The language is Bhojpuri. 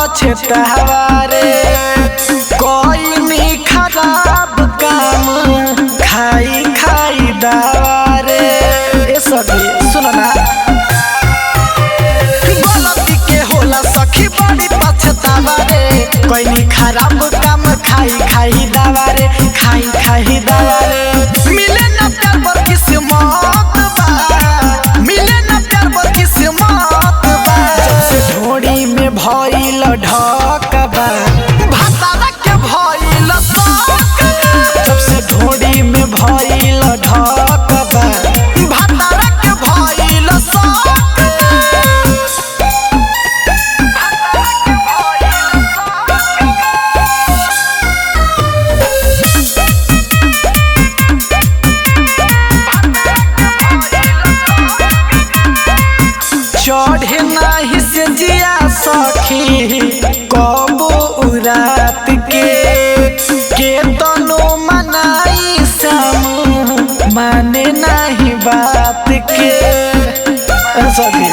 पछतावा रे कोई नहीं खराब काम खाई खाई दावा रे। ए सखी सुन ना गलती के होला सखी बड़ी पछतावा रे कोई नहीं खराब काम खाई खाई दावा रे खाई खाई दावा रे। मिले ना प्यार पर किस्मत बा मिले ना प्यार पर किस्मत बा जब से ढोड़ी में भइल ढकबा भातारा के भइल शौक जब से ढोड़ी में भइल ढकबा भातारा के भइल शौक। चढ़े नाही से जिया सखी कबो उरात के तनो मनाई सम माने नाही बात के सखी